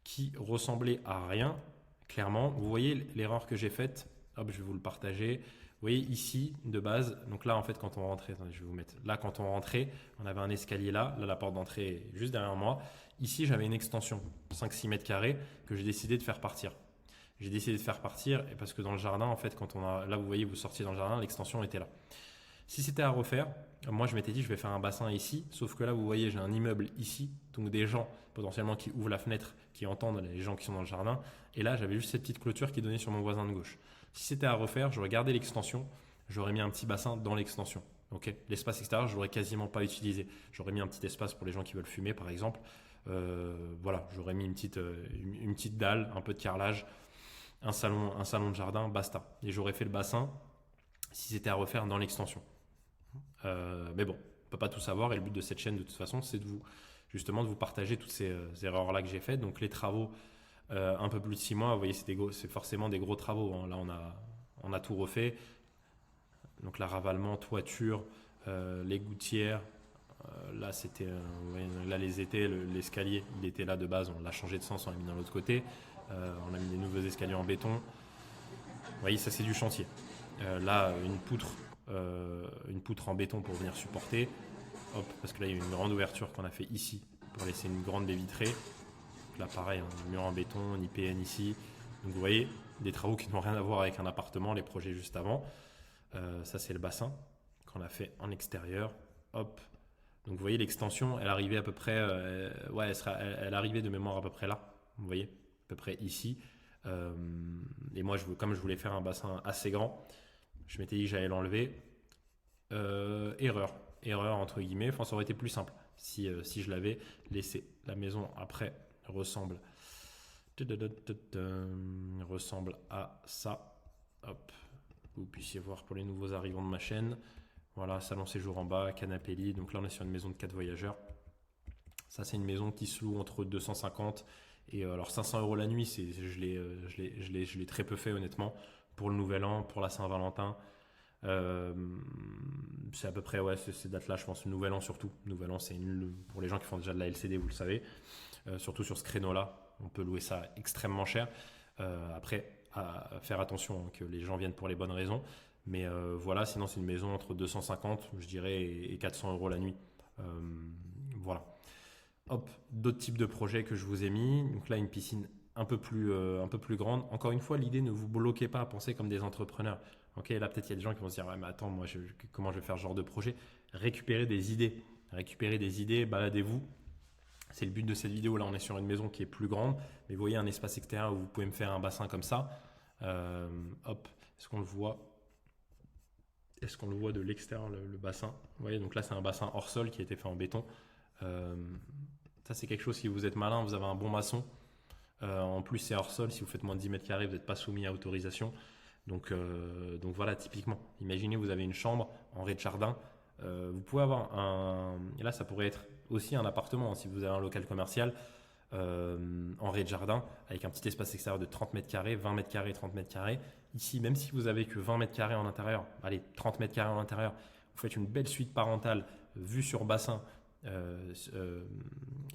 qui ressemblait à rien, clairement. Vous voyez l'erreur que j'ai faite. Hop, je vais vous le partager. Vous voyez ici, de base, donc là, en fait, quand on rentrait, attendez, je vais vous mettre. Là, quand on rentrait, on avait un escalier là. Là, la porte d'entrée est juste derrière moi. Ici, j'avais une extension, 5-6 mètres carrés, que j'ai décidé de faire partir. j'ai décidé de faire partir et parce que dans le jardin, en fait, là, vous voyez, vous sortiez dans le jardin, l'extension était là. Si c'était à refaire, moi, je m'étais dit, je vais faire un bassin ici, sauf que là, vous voyez, j'ai un immeuble ici, donc des gens potentiellement qui ouvrent la fenêtre, qui entendent les gens qui sont dans le jardin. Et là, j'avais juste cette petite clôture qui donnait sur mon voisin de gauche. Si c'était à refaire, j'aurais gardé l'extension, j'aurais mis un petit bassin dans l'extension. Ok, l'espace extérieur, je l'aurais quasiment pas utilisé. J'aurais mis un petit espace pour les gens qui veulent fumer, par exemple. Voilà, j'aurais mis une petite dalle, un peu de carrelage, un salon de jardin, basta. Et j'aurais fait le bassin si c'était à refaire dans l'extension. Mais bon, on peut pas tout savoir et le but de cette chaîne, de toute façon, c'est justement de vous partager toutes ces erreurs-là que j'ai faites. Donc les travaux, un peu plus de 6 mois, vous voyez, c'est forcément des gros travaux, hein. Là, on a tout refait. Donc la ravalement, toiture, les gouttières. Là, là les étais, l'escalier, il était là de base, on l'a changé de sens, on l'a mis dans l'autre côté. On a mis des nouveaux escaliers en béton. Vous voyez, ça c'est du chantier. Là, une poutre en béton pour venir supporter. Hop, parce que là, il y a une grande ouverture qu'on a fait ici pour laisser une grande baie vitrée. Donc là, pareil, un mur en béton, un IPN ici. Donc vous voyez, des travaux qui n'ont rien à voir avec un appartement, les projets juste avant. Ça, c'est le bassin qu'on a fait en extérieur. Hop. Donc vous voyez, l'extension, elle arrivait à peu près, elle arrivait de mémoire à peu près là. Vous voyez, à peu près ici. Et moi, comme je voulais faire un bassin assez grand, je m'étais dit que j'allais l'enlever. Erreur entre guillemets. Enfin, ça aurait été plus simple si je l'avais laissé. La maison après ressemble à ça. Hop. Vous puissiez voir pour les nouveaux arrivants de ma chaîne. Voilà, salon séjour en bas, canapé lit. Donc là, on est sur une maison de 4 voyageurs. Ça, c'est une maison qui se loue entre 250 et alors 500 € la nuit. Je l'ai très peu fait honnêtement pour le Nouvel An, pour la Saint-Valentin. C'est à peu près ces dates-là, je pense. Le Nouvel An surtout. Le Nouvel An, c'est pour les gens qui font déjà de la LCD, vous le savez. Surtout sur ce créneau-là, on peut louer ça extrêmement cher. Après, à faire attention que les gens viennent pour les bonnes raisons. Mais voilà, sinon c'est une maison entre 250, je dirais, et 400 € la nuit. Voilà. Hop, d'autres types de projets que je vous ai mis. Donc là, une piscine un peu plus grande. Encore une fois, l'idée, ne vous bloquez pas à penser comme des entrepreneurs. Ok, là, peut-être il y a des gens qui vont se dire, ouais, mais attends, moi, comment je vais faire ce genre de projet? Récupérez des idées, baladez-vous. C'est le but de cette vidéo. Là, on est sur une maison qui est plus grande, mais vous voyez un espace extérieur où vous pouvez me faire un bassin comme ça. Hop, est-ce qu'on le voit? Est-ce qu'on le voit de l'extérieur, le bassin? Vous voyez, donc là, c'est un bassin hors sol qui a été fait en béton. Ça, c'est quelque chose, si vous êtes malin, vous avez un bon maçon. En plus, c'est hors sol. Si vous faites moins de 10 mètres carrés, vous n'êtes pas soumis à autorisation. Donc voilà, typiquement, imaginez, vous avez une chambre en rez-de-jardin. Vous pouvez avoir et là, ça pourrait être aussi un appartement, hein, si vous avez un local commercial en rez-de-jardin avec un petit espace extérieur de 30 mètres carrés, 20 mètres carrés, 30 mètres carrés. Ici, même si vous avez que 20 mètres carrés en intérieur, allez, 30 mètres carrés en intérieur, vous faites une belle suite parentale vue sur bassin.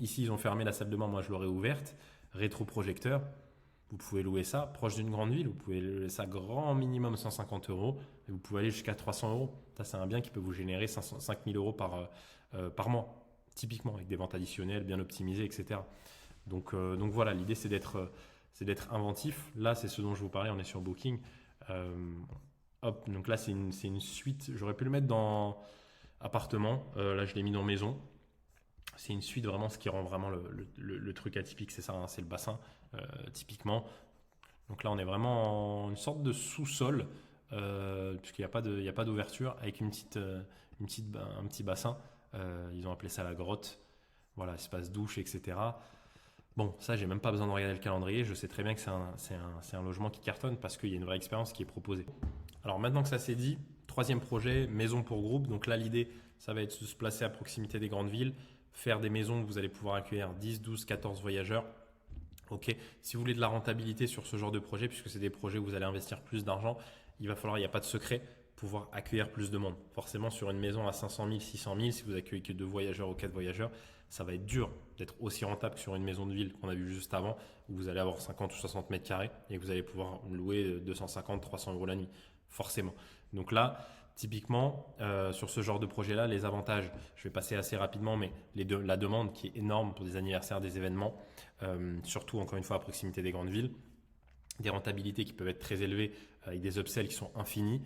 Ici, ils ont fermé la salle de bain, moi je l'aurais ouverte. Rétroprojecteur, vous pouvez louer ça proche d'une grande ville, vous pouvez louer ça grand minimum 150 €, et vous pouvez aller jusqu'à 300 €. Ça, c'est un bien qui peut vous générer 5 000 € par mois, typiquement, avec des ventes additionnelles bien optimisées, etc. Donc voilà, l'idée c'est d'être inventif. Là, c'est ce dont je vous parlais, on est sur Booking. Hop, donc là, c'est une suite. J'aurais pu le mettre dans appartement. Là, je l'ai mis dans maison. C'est une suite, vraiment, ce qui rend vraiment le truc atypique, c'est ça, hein, c'est le bassin, typiquement. Donc là, on est vraiment en une sorte de sous-sol, puisqu'il n'y a pas d'ouverture, avec un petit bassin. Ils ont appelé ça la grotte. Voilà, espace douche, etc. Bon, ça, j'ai même pas besoin de regarder le calendrier. Je sais très bien que c'est un logement qui cartonne parce qu'il y a une vraie expérience qui est proposée. Alors maintenant que ça c'est dit, troisième projet, maison pour groupe. Donc là, l'idée, ça va être de se placer à proximité des grandes villes, faire des maisons où vous allez pouvoir accueillir 10, 12, 14 voyageurs. Ok, si vous voulez de la rentabilité sur ce genre de projet, puisque c'est des projets où vous allez investir plus d'argent, il n'y a pas de secret, pouvoir accueillir plus de monde. Forcément, sur une maison à 500 000, 600 000, si vous accueillez que 2 voyageurs ou 4 voyageurs, ça va être dur d'être aussi rentable que sur une maison de ville qu'on a vu juste avant, où vous allez avoir 50 ou 60 mètres carrés et que vous allez pouvoir louer 250, 300 € la nuit, forcément. Donc là, typiquement, sur ce genre de projet-là, les avantages, je vais passer assez rapidement, mais la demande qui est énorme pour des anniversaires, des événements, surtout encore une fois à proximité des grandes villes. des rentabilités qui peuvent être très élevées avec des upsells qui sont infinis.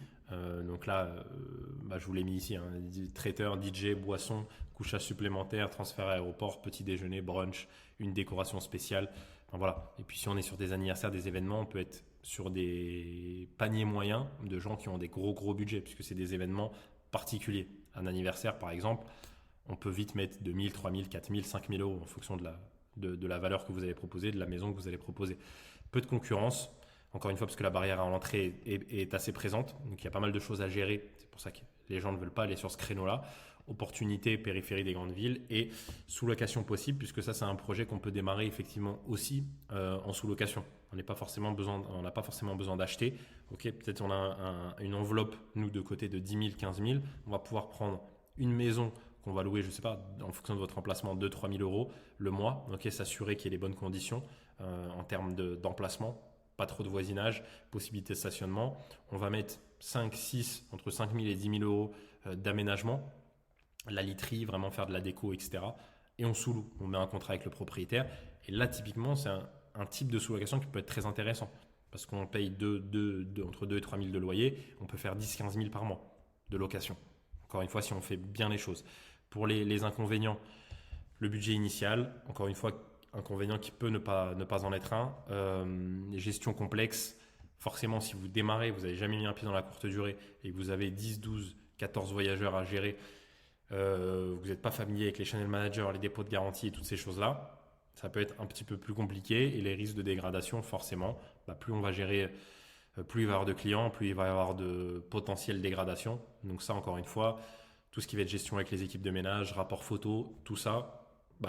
Donc là, je vous l'ai mis ici, hein, traiteur, DJ, boisson, couchage supplémentaire, transfert à aéroport, petit déjeuner, brunch, une décoration spéciale. Enfin, voilà. Et puis si on est sur des anniversaires, des événements, on peut être sur des paniers moyens de gens qui ont des gros budgets, puisque c'est des événements particuliers. Un anniversaire, par exemple, on peut vite mettre 2000, 3000, 4000, 5000 euros en fonction de la valeur que vous allez proposer, de la maison que vous allez proposer. Peu de concurrence, encore une fois, parce que la barrière à l'entrée est assez présente. Donc il y a pas mal de choses à gérer. C'est pour ça que les gens ne veulent pas aller sur ce créneau-là. Opportunité, périphérie des grandes villes et sous-location possible, puisque ça, c'est un projet qu'on peut démarrer effectivement aussi en sous-location. On n'a pas forcément besoin d'acheter. Ok, peut-être on a une enveloppe, nous, de côté de 10 000, 15 000. On va pouvoir prendre une maison qu'on va louer, je ne sais pas, en fonction de votre emplacement, 2-3 000 euros le mois. Ok, s'assurer qu'il y ait les bonnes conditions en termes d'emplacement, pas trop de voisinage, possibilité de stationnement. On va mettre 5, 6, entre 5 000 et 10 000 euros d'aménagement, la literie, vraiment faire de la déco, etc. Et on sous-loue, on met un contrat avec le propriétaire. Et là, typiquement, c'est un type de sous-location qui peut être très intéressant parce qu'on paye entre 2 et 3 000 de loyer, on peut faire 10-15 000 par mois de location. Encore une fois, si on fait bien les choses. Pour les inconvénients, le budget initial, encore une fois, inconvénient qui peut ne pas en être un. Gestion complexe, forcément, si vous démarrez, vous n'avez jamais mis un pied dans la courte durée et que vous avez 10, 12, 14 voyageurs à gérer, vous n'êtes pas familier avec les channel managers, les dépôts de garantie et toutes ces choses-là, ça peut être un petit peu plus compliqué et les risques de dégradation, forcément, plus on va gérer, plus il va y avoir de clients, plus il va y avoir de potentielle dégradation. Donc ça, encore une fois, tout ce qui va être gestion avec les équipes de ménage, rapport photo, tout ça,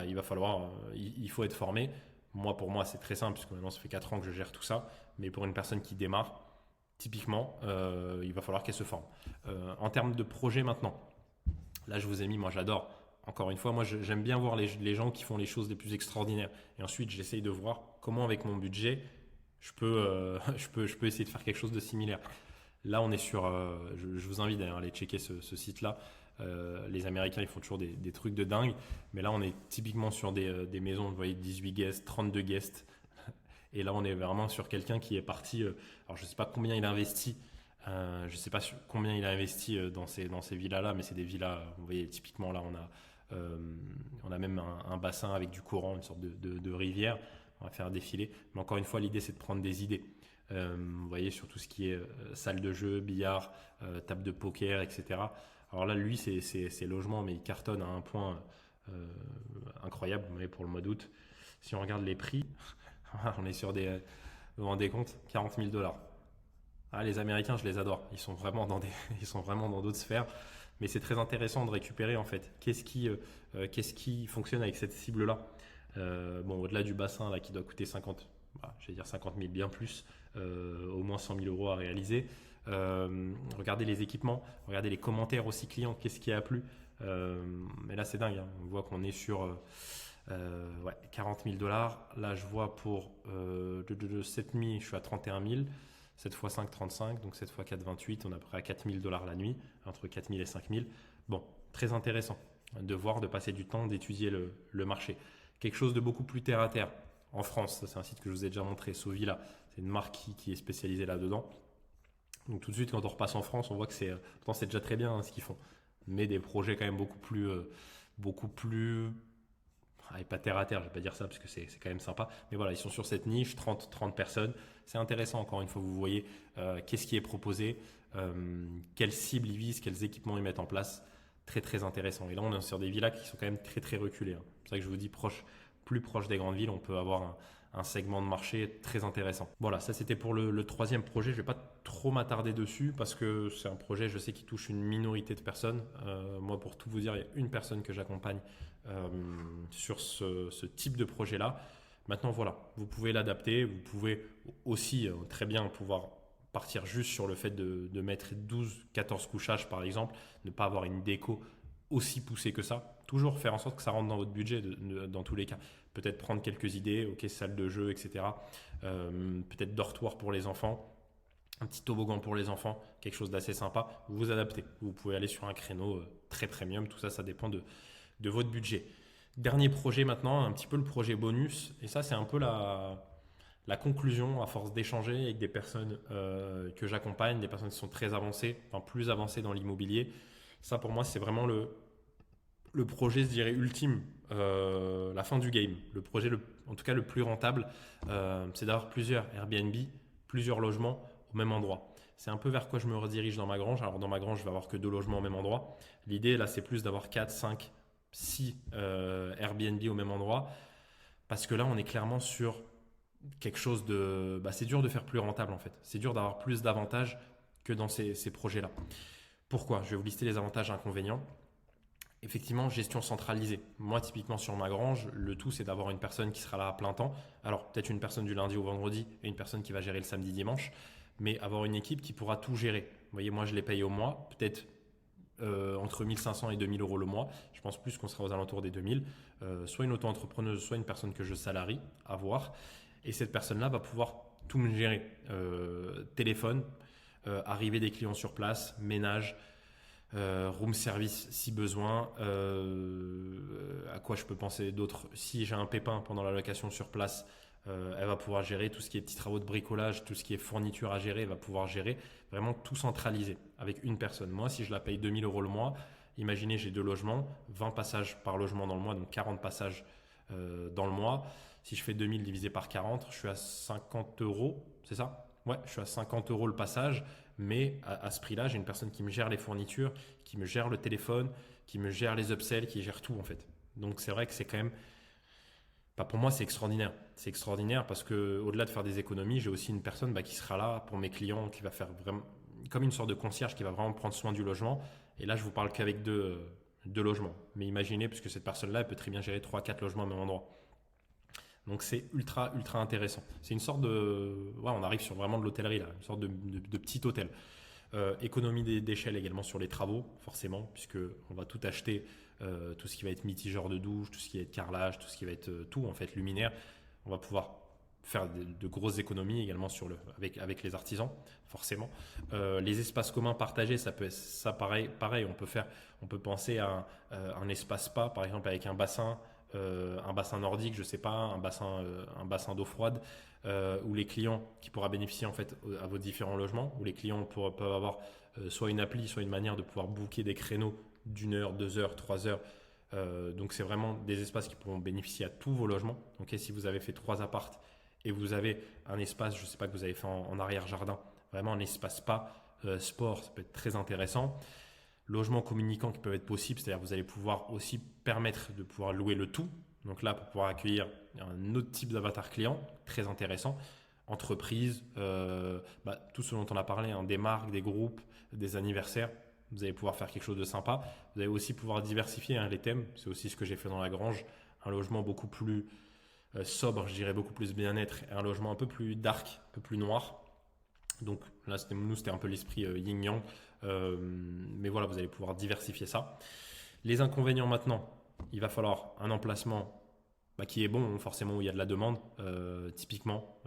il va falloir, il faut être formé. Pour moi, c'est très simple puisque maintenant ça fait 4 ans que je gère tout ça. Mais pour une personne qui démarre, typiquement, il va falloir qu'elle se forme. En termes de projet maintenant, là je vous ai mis, moi j'adore. Encore une fois, moi j'aime bien voir les gens qui font les choses les plus extraordinaires. Et ensuite, j'essaye de voir comment avec mon budget, je peux essayer de faire quelque chose de similaire. Là, on est sur, je vous invite d'ailleurs à aller checker ce site-là. Les Américains, ils font toujours des trucs de dingue. Mais là, on est typiquement sur des maisons, vous voyez, 18 guests, 32 guests. Et là, on est vraiment sur quelqu'un qui est parti. Alors, je ne sais pas combien il a investi. Je ne sais pas combien il a investi dans ces villas-là, mais c'est des villas, vous voyez, typiquement là, on a même un bassin avec du courant, une sorte de rivière. On va faire défiler. Mais encore une fois, l'idée, c'est de prendre des idées. Vous voyez, sur tout ce qui est salle de jeu, billard, table de poker, etc. Alors là, lui, c'est logement, mais il cartonne à un point incroyable. Vous voyez, pour le mois d'août, si on regarde les prix, on est sur vous vous rendez compte, 40 000 $. Ah, les Américains, je les adore. Ils sont vraiment ils sont vraiment dans d'autres sphères. Mais c'est très intéressant de récupérer en fait. Qu'est-ce qui fonctionne avec cette cible-là. Au-delà du bassin là, qui doit coûter 50 000, bien plus, au moins 100 000 euros à réaliser. Regardez les équipements, regardez les commentaires aussi clients, qu'est-ce qui a plu. Mais là, c'est dingue, hein. On voit qu'on est sur 40 000 $. Là, je vois pour 7 nuits, je suis à 31 000. 7 x 5, 35. Donc 7 x 4, 28. On est à peu près à 4 000 $ la nuit, entre 4 000 et 5 000. Bon, très intéressant de passer du temps, d'étudier le marché. Quelque chose de beaucoup plus terre à terre. En France, ça, c'est un site que je vous ai déjà montré, Sovilla. C'est une marque qui est spécialisée là-dedans. Donc tout de suite, quand on repasse en France, on voit que pourtant c'est déjà très bien, hein, ce qu'ils font. Mais des projets quand même beaucoup plus pas terre à terre, je ne vais pas dire ça parce que c'est quand même sympa. Mais voilà, ils sont sur cette niche, 30 personnes. C'est intéressant, encore une fois, vous voyez qu'est-ce qui est proposé, quelles cibles ils visent, quels équipements ils mettent en place. Très, très intéressant. Et là, on est sur des villas qui sont quand même très, très reculées, hein. C'est pour ça que je vous dis plus proche des grandes villes, on peut avoir un segment de marché très intéressant. Voilà, ça c'était pour le troisième projet. Je ne vais pas trop m'attarder dessus parce que c'est un projet, je sais, qui touche une minorité de personnes. Moi, pour tout vous dire, il y a une personne que j'accompagne sur ce type de projet-là. Maintenant, voilà, vous pouvez l'adapter. Vous pouvez aussi très bien pouvoir partir juste sur le fait de mettre 12-14 couchages, par exemple, ne pas avoir une déco aussi poussée que ça. Toujours faire en sorte que ça rentre dans votre budget dans tous les cas. Peut-être prendre quelques idées, ok, salle de jeu, etc. Peut-être dortoir pour les enfants, un petit toboggan pour les enfants, quelque chose d'assez sympa. Vous adaptez. Vous pouvez aller sur un créneau très premium. Tout ça, ça dépend de votre budget. Dernier projet maintenant, un petit peu le projet bonus. Et ça, c'est un peu La conclusion, à force d'échanger avec des personnes que j'accompagne, des personnes qui sont très avancées, enfin plus avancées dans l'immobilier, ça pour moi c'est vraiment le projet, je dirais, ultime, la fin du game. Le projet, en tout cas le plus rentable, c'est d'avoir plusieurs Airbnb, plusieurs logements au même endroit. C'est un peu vers quoi je me redirige dans ma grange. Alors dans ma grange, je vais avoir que deux logements au même endroit. L'idée là, c'est plus d'avoir 4, 5, 6 Airbnb au même endroit. Parce que là, on est clairement sur quelque chose de... Bah, c'est dur de faire plus rentable en fait. C'est dur d'avoir plus d'avantages que dans ces projets-là. Pourquoi? Je vais vous lister les avantages et inconvénients. Effectivement, gestion centralisée. Moi, typiquement sur ma grange, le tout, c'est d'avoir une personne qui sera là à plein temps. Alors, peut-être une personne du lundi au vendredi et une personne qui va gérer le samedi, dimanche, mais avoir une équipe qui pourra tout gérer. Vous voyez, moi, je les paye au mois, peut-être entre 1500 et 2000 euros le mois. Je pense plus qu'on sera aux alentours des 2000. Soit une auto-entrepreneuse, soit une personne que je salarie, à voir. Et cette personne-là va pouvoir tout me gérer. Téléphone, arrivée des clients sur place, ménage, room service si besoin, à quoi je peux penser d'autres. Si j'ai un pépin pendant la location sur place, elle va pouvoir gérer tout ce qui est petits travaux de bricolage, tout ce qui est fourniture à gérer, elle va pouvoir gérer vraiment tout centralisé avec une personne. Moi, si je la paye 2000 euros le mois, imaginez j'ai deux logements, 20 passages par logement dans le mois, donc 40 passages dans le mois. Si je fais 2000 divisé par 40, je suis à 50 euros, c'est ça? Ouais, je suis à 50 euros le passage, mais à ce prix-là, j'ai une personne qui me gère les fournitures, qui me gère le téléphone, qui me gère les upsells, qui gère tout en fait. Donc c'est vrai que c'est quand même, bah, pour moi c'est extraordinaire. C'est extraordinaire parce que au-delà de faire des économies, j'ai aussi une personne qui sera là pour mes clients, qui va faire vraiment comme une sorte de concierge, qui va vraiment prendre soin du logement. Et là, je vous parle qu'avec deux logements. Mais imaginez, puisque cette personne-là, elle peut très bien gérer trois, quatre logements au même endroit. Donc c'est ultra, ultra intéressant. C'est une sorte de... Ouais, on arrive sur vraiment de l'hôtellerie là, une sorte de petit hôtel. Économie d'échelle également sur les travaux, forcément, puisque on va tout acheter, tout ce qui va être mitigeur de douche, tout ce qui va être carrelage, tout ce qui va être tout, en fait, luminaire. On va pouvoir faire de grosses économies également avec les artisans, forcément. Les espaces communs partagés, ça peut être ça pareil on peut penser à un espace spa, par exemple, avec un bassin nordique, je sais pas, un bassin d'eau froide, où les clients qui pourra bénéficier en fait à vos différents logements, où les clients peuvent avoir soit une appli, soit une manière de pouvoir booker des créneaux d'une heure, 2 heures, 3 heures. Donc c'est vraiment des espaces qui pourront bénéficier à tous vos logements. Donc si vous avez fait 3 appartes et vous avez un espace, je sais pas, que vous avez fait en arrière-jardin, vraiment un espace spa, sport, ça peut être très intéressant. Logements communicants qui peuvent être possibles, c'est-à-dire que vous allez pouvoir aussi permettre de pouvoir louer le tout. Donc là, pour pouvoir accueillir un autre type d'avatar client, très intéressant. Entreprise, tout ce dont on a parlé, des marques, des groupes, des anniversaires. Vous allez pouvoir faire quelque chose de sympa. Vous allez aussi pouvoir diversifier les thèmes. C'est aussi ce que j'ai fait dans la grange. Un logement beaucoup plus sobre, je dirais beaucoup plus bien-être, et un logement un peu plus dark, un peu plus noir. Donc là, c'était un peu l'esprit yin-yang. Mais voilà, vous allez pouvoir diversifier ça. Les inconvénients maintenant, il va falloir un emplacement qui est bon, forcément où il y a de la demande. Typiquement,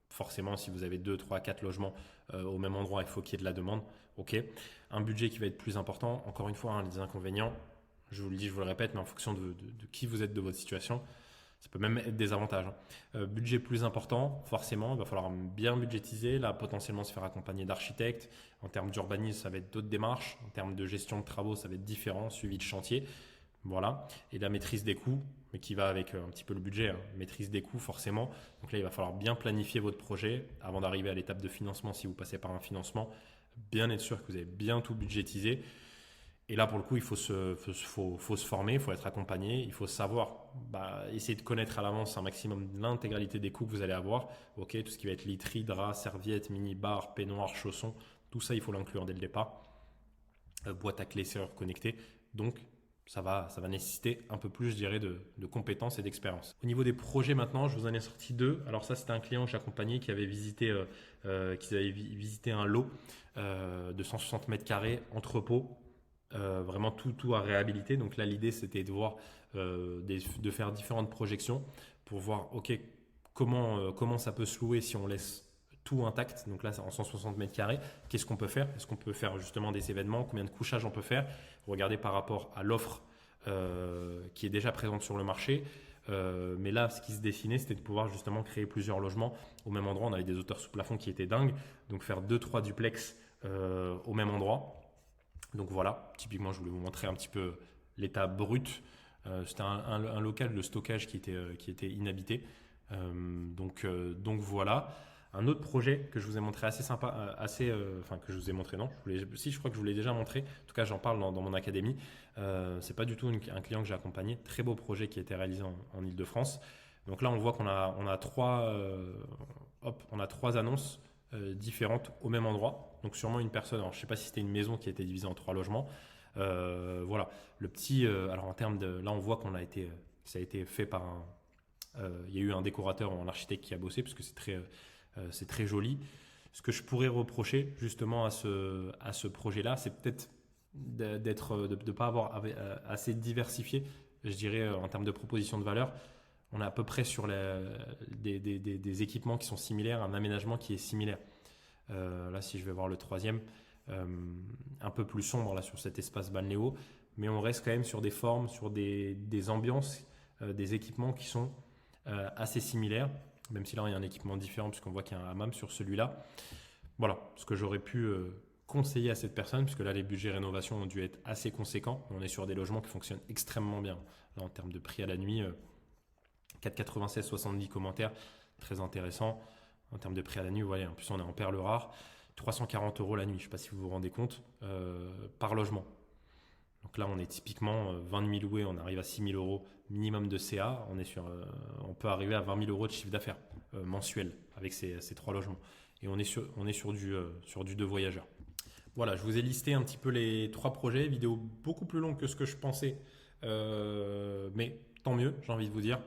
forcément, si vous avez 2, 3, 4 logements au même endroit, il faut qu'il y ait de la demande. Ok. Un budget qui va être plus important. Encore une fois, les inconvénients, je vous le dis, je vous le répète, mais en fonction de qui vous êtes, de votre situation, ça peut même être des avantages. Budget plus important, forcément, il va falloir bien budgétiser. Là, potentiellement se faire accompagner d'architectes. En termes d'urbanisme, ça va être d'autres démarches. En termes de gestion de travaux, ça va être différent, suivi de chantier. Voilà. Et la maîtrise des coûts, mais qui va avec un petit peu le budget. Maîtrise des coûts, forcément. Donc là, il va falloir bien planifier votre projet avant d'arriver à l'étape de financement. Si vous passez par un financement, bien être sûr que vous avez bien tout budgétisé. Et là, pour le coup, il faut se former, il faut être accompagné, il faut savoir, essayer de connaître à l'avance un maximum l'intégralité des coûts que vous allez avoir. Ok, tout ce qui va être literie, drap, serviette, mini-bar, peignoir, chaussons, tout ça, il faut l'inclure dès le départ. Boîte à clés, serrure connectée. Donc, ça va nécessiter un peu plus, je dirais, de compétences et d'expérience. Au niveau des projets maintenant, je vous en ai sorti deux. Alors ça, c'était un client que j'accompagnais qui avait visité un lot de 160 mètres carrés, entrepôt. Vraiment tout à réhabiliter. Donc là, l'idée, c'était de voir, de faire différentes projections pour voir, ok, comment ça peut se louer si on laisse tout intact. Donc là, c'est en 160 mètres carrés. Qu'est-ce qu'on peut faire? Est-ce qu'on peut faire justement des événements? Combien de couchages on peut faire? Regardez par rapport à l'offre qui est déjà présente sur le marché. Mais là, ce qui se dessinait, c'était de pouvoir justement créer plusieurs logements au même endroit. On avait des hauteurs sous plafond qui étaient dingues. Donc faire 2-3 duplex au même endroit. Donc voilà, typiquement, je voulais vous montrer un petit peu l'état brut. C'était un local de stockage qui était inhabité. Donc voilà. Un autre projet que je vous ai montré assez sympa, enfin que je vous ai montré, non, si je crois que je vous l'ai déjà montré, en tout cas j'en parle dans mon académie. C'est pas du tout un client que j'ai accompagné, très beau projet qui a été réalisé en Île-de-France. Donc là on voit on a trois annonces différentes au même endroit. Donc sûrement une personne, alors je sais pas si c'était une maison qui a été divisée en 3 logements. Voilà, le petit, alors en termes de, là on voit ça a été fait par il y a eu un décorateur ou un architecte qui a bossé parce que c'est très joli. Ce que je pourrais reprocher justement à ce projet-là, c'est peut-être de ne pas avoir assez diversifié, je dirais, en termes de proposition de valeur. On est à peu près sur des équipements qui sont similaires, un aménagement qui est similaire. Là, si je vais voir le troisième, un peu plus sombre là, sur cet espace balnéo, mais on reste quand même sur des formes, sur des ambiances, des équipements qui sont assez similaires, même si là il y a un équipement différent puisqu'on voit qu'il y a un hammam sur celui-là. Voilà ce que j'aurais pu conseiller à cette personne, puisque là les budgets rénovation ont dû être assez conséquents. On est sur des logements qui fonctionnent extrêmement bien. Là en termes de prix à la nuit, 4,96, 70 commentaires, très intéressant. En termes de prix à la nuit, vous voyez, en plus on est en perles rares, 340 € la nuit, je ne sais pas si vous vous rendez compte, par logement. Donc là, on est typiquement 20 000 loués, on arrive à 6 000 € minimum de CA. On peut arriver à 20 000 € de chiffre d'affaires mensuel avec ces 3 logements. Et on est sur du 2 voyageurs. Voilà, je vous ai listé un petit peu les 3 projets. Vidéo beaucoup plus longue que ce que je pensais. Mais tant mieux, j'ai envie de vous dire.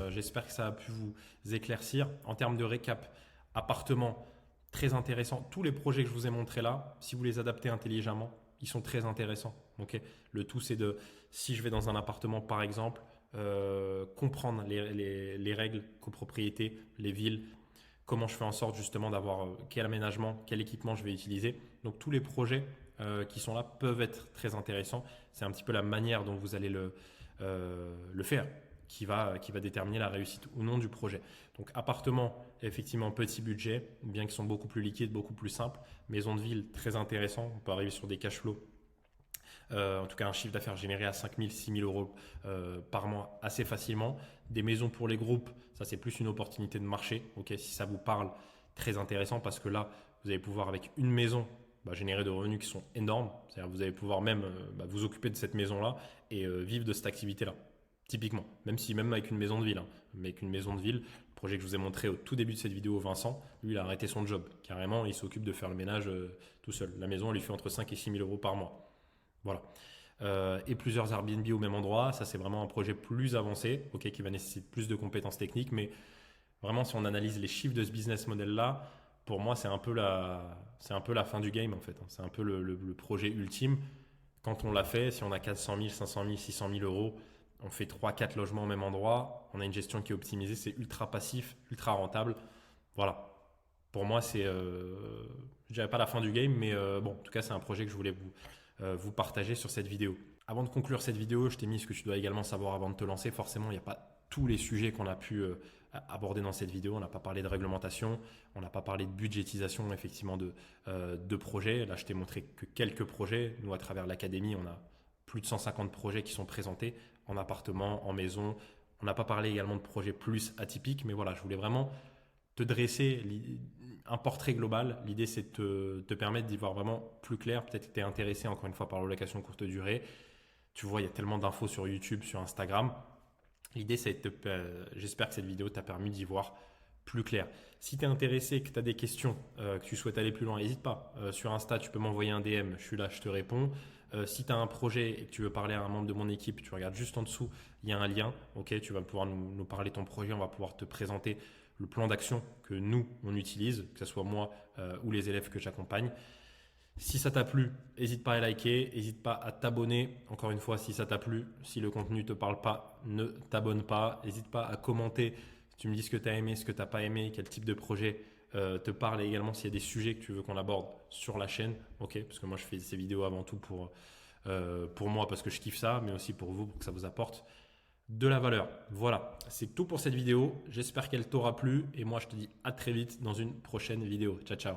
J'espère que ça a pu vous éclaircir. En termes de récap, appartement, très intéressant. Tous les projets que je vous ai montrés là, si vous les adaptez intelligemment, ils sont très intéressants. Okay. Le tout, c'est si je vais dans un appartement par exemple, comprendre les règles, copropriété, les villes, comment je fais en sorte justement d'avoir quel aménagement, quel équipement je vais utiliser. Donc tous les projets qui sont là peuvent être très intéressants. C'est un petit peu la manière dont vous allez le faire qui va déterminer la réussite ou non du projet. Donc appartement, effectivement petit budget, bien qu'ils sont beaucoup plus liquides, beaucoup plus simples. Maison de ville, très intéressant. On peut arriver sur des cash flows. En tout cas, un chiffre d'affaires généré à 5 000, 6 000 € par mois assez facilement. Des maisons pour les groupes, ça c'est plus une opportunité de marché. Okay, si ça vous parle, très intéressant parce que là, vous allez pouvoir avec une maison générer de revenus qui sont énormes. C'est-à-dire vous allez pouvoir même vous occuper de cette maison-là et vivre de cette activité-là. Typiquement, même avec une maison de ville. Mais avec une maison de ville, le projet que je vous ai montré au tout début de cette vidéo, Vincent, lui, il a arrêté son job. Carrément, il s'occupe de faire le ménage tout seul. La maison, elle lui fait entre 5 et 6 000 € par mois. Voilà. Et plusieurs Airbnb au même endroit, ça c'est vraiment un projet plus avancé, qui va nécessiter plus de compétences techniques, mais vraiment si on analyse les chiffres de ce business model là, pour moi c'est un peu la fin du game en fait. C'est un peu le projet ultime. Quand on l'a fait, si on a 400 000, 500 000, 600 000 €, on fait 3-4 logements au même endroit, on a une gestion qui est optimisée, c'est ultra passif, ultra rentable. Voilà. Pour moi c'est, je dirais pas la fin du game, mais bon, en tout cas c'est un projet que je voulais vous partager sur cette vidéo. Avant de conclure cette vidéo, je t'ai mis ce que tu dois également savoir avant de te lancer. Forcément, il n'y a pas tous les sujets qu'on a pu aborder dans cette vidéo. On n'a pas parlé de réglementation, on n'a pas parlé de budgétisation effectivement de projets. Là, je t'ai montré que quelques projets. Nous, à travers l'académie, on a plus de 150 projets qui sont présentés en appartement, en maison. On n'a pas parlé également de projets plus atypiques, mais voilà, je voulais vraiment te dresser un portrait global. L'idée, c'est de te permettre d'y voir vraiment plus clair. Peut-être que tu es intéressé, encore une fois, par la location courte durée. Tu vois, il y a tellement d'infos sur YouTube, sur Instagram. L'idée, c'est j'espère que cette vidéo t'a permis d'y voir plus clair. Si tu es intéressé, que tu as des questions, que tu souhaites aller plus loin, n'hésite pas. Sur Insta, tu peux m'envoyer un DM. Je suis là, je te réponds. Si tu as un projet et que tu veux parler à un membre de mon équipe, tu regardes juste en dessous, il y a un lien. Tu vas pouvoir nous parler de ton projet. On va pouvoir te présenter le plan d'action que nous, on utilise, que ce soit moi ou les élèves que j'accompagne. Si ça t'a plu, n'hésite pas à liker, n'hésite pas à t'abonner. Encore une fois, si ça t'a plu, si le contenu ne te parle pas, ne t'abonne pas. N'hésite pas à commenter si tu me dis ce que tu as aimé, ce que tu n'as pas aimé, quel type de projet te parle et également s'il y a des sujets que tu veux qu'on aborde sur la chaîne. Parce que moi, je fais ces vidéos avant tout pour moi parce que je kiffe ça, mais aussi pour vous, pour que ça vous apporte. de la valeur. Voilà, c'est tout pour cette vidéo. J'espère qu'elle t'aura plu et moi je te dis à très vite dans une prochaine vidéo. Ciao, ciao.